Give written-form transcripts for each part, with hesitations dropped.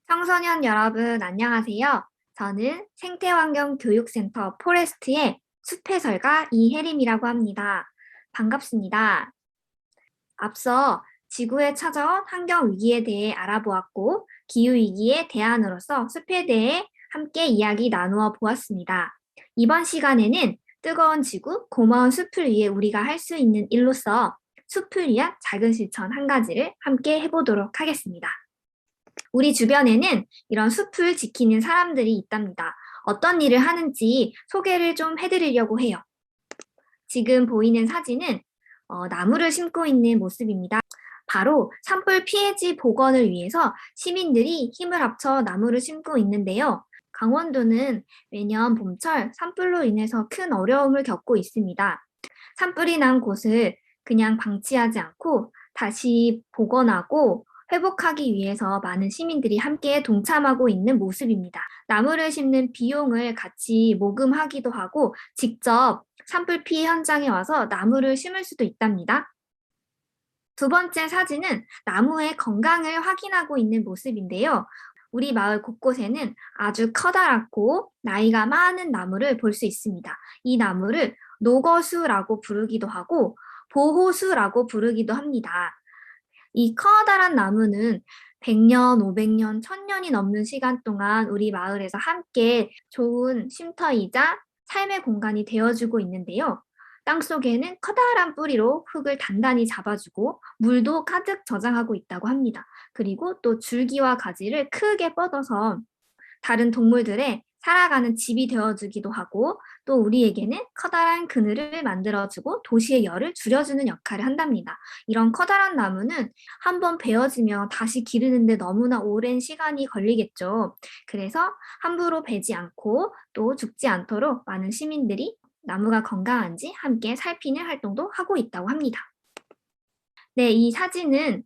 청소년 여러분, 안녕하세요. 저는 생태환경교육센터 포레스트의 숲해설가 이혜림이라고 합니다. 반갑습니다. 앞서 지구에 찾아온 환경위기에 대해 알아보았고, 기후위기의 대안으로서 숲에 대해 함께 이야기 나누어 보았습니다. 이번 시간에는 뜨거운 지구, 고마운 숲을 위해 우리가 할 수 있는 일로서 숲을 위한 작은 실천 한 가지를 함께 해보도록 하겠습니다. 우리 주변에는 이런 숲을 지키는 사람들이 있답니다. 어떤 일을 하는지 소개를 좀 해드리려고 해요. 지금 보이는 사진은 나무를 심고 있는 모습입니다. 바로 산불 피해지 복원을 위해서 시민들이 힘을 합쳐 나무를 심고 있는데요. 강원도는 매년 봄철 산불로 인해서 큰 어려움을 겪고 있습니다. 산불이 난 곳을 그냥 방치하지 않고 다시 복원하고 회복하기 위해서 많은 시민들이 함께 동참하고 있는 모습입니다. 나무를 심는 비용을 같이 모금하기도 하고 직접 산불 피해 현장에 와서 나무를 심을 수도 있답니다. 두 번째 사진은 나무의 건강을 확인하고 있는 모습인데요. 우리 마을 곳곳에는 아주 커다랗고 나이가 많은 나무를 볼 수 있습니다. 이 나무를 노거수라고 부르기도 하고 보호수라고 부르기도 합니다. 이 커다란 나무는 100년, 500년, 1000년이 넘는 시간 동안 우리 마을에서 함께 좋은 쉼터이자 삶의 공간이 되어주고 있는데요. 땅속에는 커다란 뿌리로 흙을 단단히 잡아주고 물도 가득 저장하고 있다고 합니다. 그리고 또 줄기와 가지를 크게 뻗어서 다른 동물들의 살아가는 집이 되어주기도 하고 또 우리에게는 커다란 그늘을 만들어주고 도시의 열을 줄여주는 역할을 한답니다. 이런 커다란 나무는 한번 베어지면 다시 기르는데 너무나 오랜 시간이 걸리겠죠. 그래서 함부로 베지 않고 또 죽지 않도록 많은 시민들이 나무가 건강한지 함께 살피는 활동도 하고 있다고 합니다. 네, 이 사진은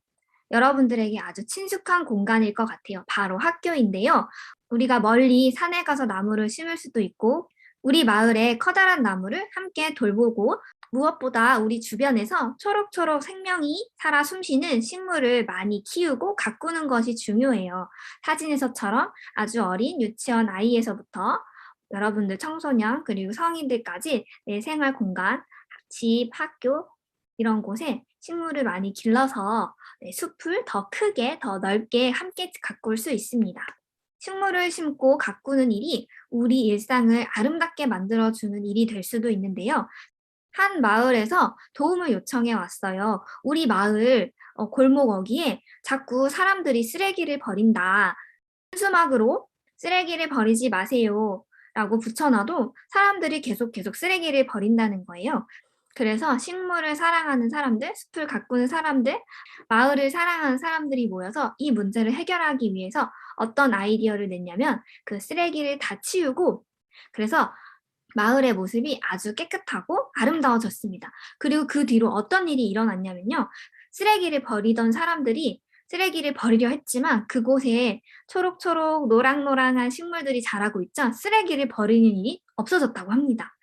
여러분들에게 아주 친숙한 공간일 것 같아요. 바로 학교인데요. 우리가 멀리 산에 가서 나무를 심을 수도 있고 우리 마을의 커다란 나무를 함께 돌보고 무엇보다 우리 주변에서 초록초록 생명이 살아 숨쉬는 식물을 많이 키우고 가꾸는 것이 중요해요. 사진에서처럼 아주 어린 유치원 아이에서부터 여러분들 청소년 그리고 성인들까지 내 생활 공간, 집, 학교 이런 곳에 식물을 많이 길러서 숲을 더 크게, 더 넓게 함께 가꿀 수 있습니다. 식물을 심고 가꾸는 일이 우리 일상을 아름답게 만들어주는 일이 될 수도 있는데요. 한 마을에서 도움을 요청해 왔어요. 우리 마을 골목 어귀에 자꾸 사람들이 쓰레기를 버린다. 현수막으로 쓰레기를 버리지 마세요. 라고 붙여놔도 사람들이 계속 쓰레기를 버린다는 거예요. 그래서 식물을 사랑하는 사람들, 숲을 가꾸는 사람들, 마을을 사랑하는 사람들이 모여서 이 문제를 해결하기 위해서 어떤 아이디어를 냈냐면 그 쓰레기를 다 치우고 그래서 마을의 모습이 아주 깨끗하고 아름다워졌습니다. 그리고 그 뒤로 어떤 일이 일어났냐면요. 쓰레기를 버리던 사람들이 쓰레기를 버리려 했지만 그곳에 초록초록 노랑노랑한 식물들이 자라고 있자 쓰레기를 버리는 일이 없어졌다고 합니다.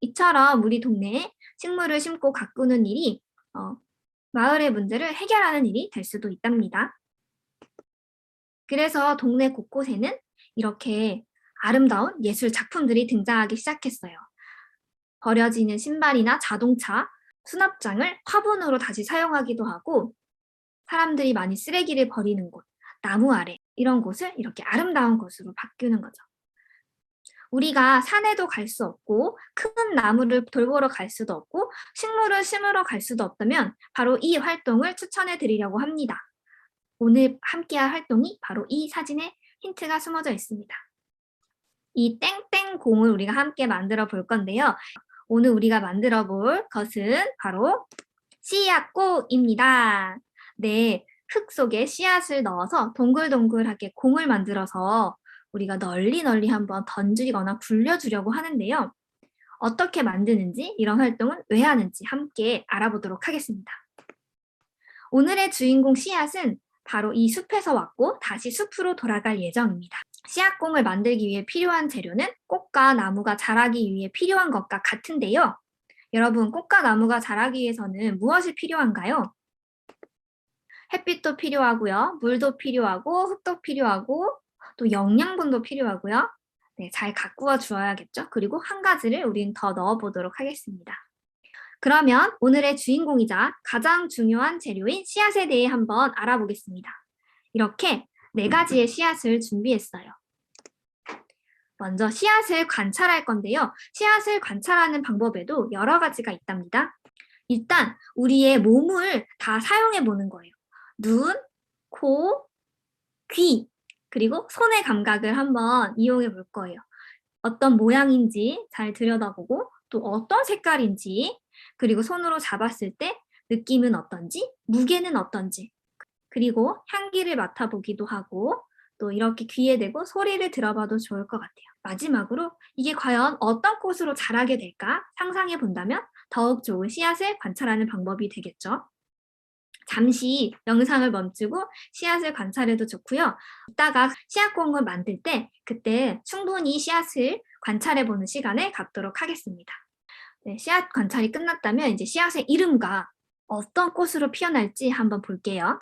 이처럼 우리 동네에 식물을 심고 가꾸는 일이 마을의 문제를 해결하는 일이 될 수도 있답니다. 그래서 동네 곳곳에는 이렇게 아름다운 예술 작품들이 등장하기 시작했어요. 버려지는 신발이나 자동차, 수납장을 화분으로 다시 사용하기도 하고 사람들이 많이 쓰레기를 버리는 곳, 나무 아래 이런 곳을 이렇게 아름다운 곳으로 바꾸는 거죠. 우리가 산에도 갈 수 없고 큰 나무를 돌보러 갈 수도 없고 식물을 심으러 갈 수도 없다면 바로 이 활동을 추천해 드리려고 합니다. 오늘 함께할 활동이 바로 이 사진에 힌트가 숨어져 있습니다. 이 땡땡 공을 우리가 함께 만들어 볼 건데요. 오늘 우리가 만들어 볼 것은 바로 씨앗꽃입니다. 네, 흙 속에 씨앗을 넣어서 동글동글하게 공을 만들어서 우리가 널리 한번 던지거나 굴려주려고 하는데요. 어떻게 만드는지 이런 활동은 왜 하는지 함께 알아보도록 하겠습니다. 오늘의 주인공 씨앗은 바로 이 숲에서 왔고 다시 숲으로 돌아갈 예정입니다. 씨앗공을 만들기 위해 필요한 재료는 꽃과 나무가 자라기 위해 필요한 것과 같은데요. 여러분, 꽃과 나무가 자라기 위해서는 무엇이 필요한가요? 햇빛도 필요하고요. 물도 필요하고 흙도 필요하고 또 영양분도 필요하고요. 네, 잘 가꾸어 주어야겠죠. 그리고 한 가지를 우린 더 넣어 보도록 하겠습니다. 그러면 오늘의 주인공이자 가장 중요한 재료인 씨앗에 대해 한번 알아보겠습니다. 이렇게 4가지의 씨앗을 준비했어요. 먼저 씨앗을 관찰할 건데요. 씨앗을 관찰하는 방법에도 여러 가지가 있답니다. 일단 우리의 몸을 다 사용해 보는 거예요. 눈, 코, 귀, 그리고 손의 감각을 한번 이용해 볼 거예요. 어떤 모양인지 잘 들여다보고 또 어떤 색깔인지 그리고 손으로 잡았을 때 느낌은 어떤지 무게는 어떤지 그리고 향기를 맡아보기도 하고 또 이렇게 귀에 대고 소리를 들어봐도 좋을 것 같아요. 마지막으로 이게 과연 어떤 꽃으로 자라게 될까 상상해 본다면 더욱 좋은 씨앗을 관찰하는 방법이 되겠죠. 잠시 영상을 멈추고 씨앗을 관찰해도 좋고요. 이따가 씨앗공을 만들 때 그때 충분히 씨앗을 관찰해보는 시간을 갖도록 하겠습니다. 네, 씨앗 관찰이 끝났다면 이제 씨앗의 이름과 어떤 꽃으로 피어날지 한번 볼게요.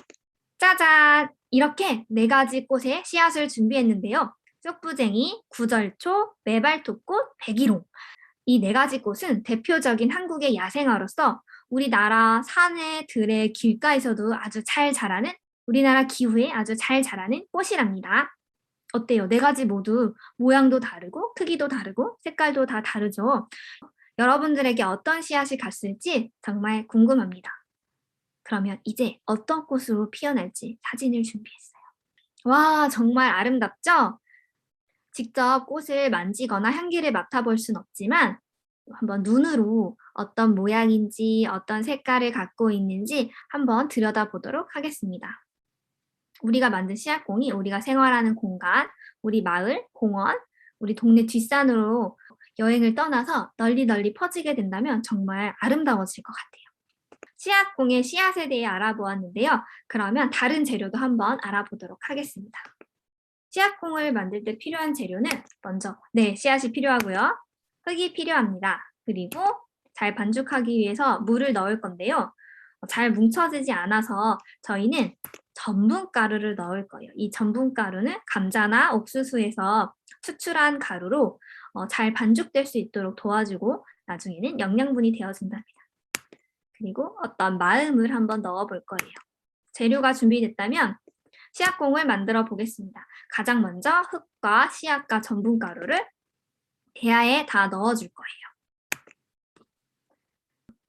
짜잔! 이렇게 4가지 꽃의 씨앗을 준비했는데요. 쪽부쟁이, 구절초, 매발톱꽃, 백일홍. 이 4가지 꽃은 대표적인 한국의 야생화로서 우리나라 산에 들의 길가에서도 아주 잘 자라는 우리나라 기후에 아주 잘 자라는 꽃이랍니다. 어때요? 4가지 모두 모양도 다르고 크기도 다르고 색깔도 다 다르죠? 여러분들에게 어떤 씨앗이 갔을지 정말 궁금합니다. 그러면 이제 어떤 꽃으로 피어날지 사진을 준비했어요. 와, 정말 아름답죠? 직접 꽃을 만지거나 향기를 맡아볼 순 없지만 한번 눈으로 어떤 모양인지 어떤 색깔을 갖고 있는지 한번 들여다보도록 하겠습니다. 우리가 만든 씨앗공이 우리가 생활하는 공간, 우리 마을, 공원, 우리 동네 뒷산으로 여행을 떠나서 널리 퍼지게 된다면 정말 아름다워질 것 같아요. 씨앗공의 씨앗에 대해 알아보았는데요. 그러면 다른 재료도 한번 알아보도록 하겠습니다. 씨앗공을 만들 때 필요한 재료는 먼저 씨앗이 필요하고요. 흙이 필요합니다. 그리고 잘 반죽하기 위해서 물을 넣을 건데요. 잘 뭉쳐지지 않아서 저희는 전분가루를 넣을 거예요. 이 전분가루는 감자나 옥수수에서 추출한 가루로 잘 반죽될 수 있도록 도와주고 나중에는 영양분이 되어준답니다. 그리고 어떤 마음을 한번 넣어볼 거예요. 재료가 준비됐다면 씨앗공을 만들어 보겠습니다. 가장 먼저 흙과 씨앗과 전분가루를 대야에 다 넣어줄 거예요.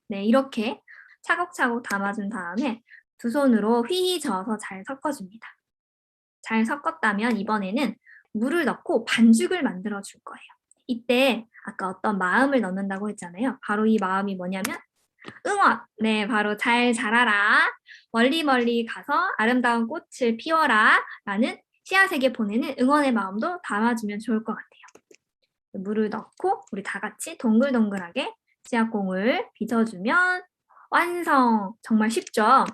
네, 이렇게 차곡차곡 담아준 다음에 두 손으로 휘휘 저어서 잘 섞어줍니다. 잘 섞었다면 이번에는 물을 넣고 반죽을 만들어 줄 거예요. 이때 아까 어떤 마음을 넣는다고 했잖아요. 바로 이 마음이 뭐냐면 응원! 네, 바로 잘 자라라. 멀리 가서 아름다운 꽃을 피워라. 라는 씨앗에게 보내는 응원의 마음도 담아주면 좋을 것 같아요. 물을 넣고 우리 다 같이 동글동글하게 씨앗공을 빚어주면 완성! 정말 쉽죠?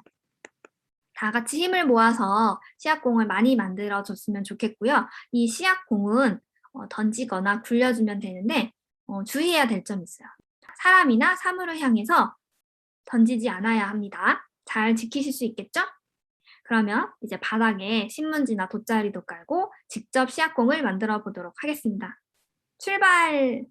다 같이 힘을 모아서 씨앗공을 많이 만들어줬으면 좋겠고요. 이 씨앗공은 던지거나 굴려주면 되는데 주의해야 될 점이 있어요. 사람이나 사물을 향해서 던지지 않아야 합니다. 잘 지키실 수 있겠죠? 그러면 이제 바닥에 신문지나 돗자리도 깔고 직접 씨앗공을 만들어 보도록 하겠습니다. 출발!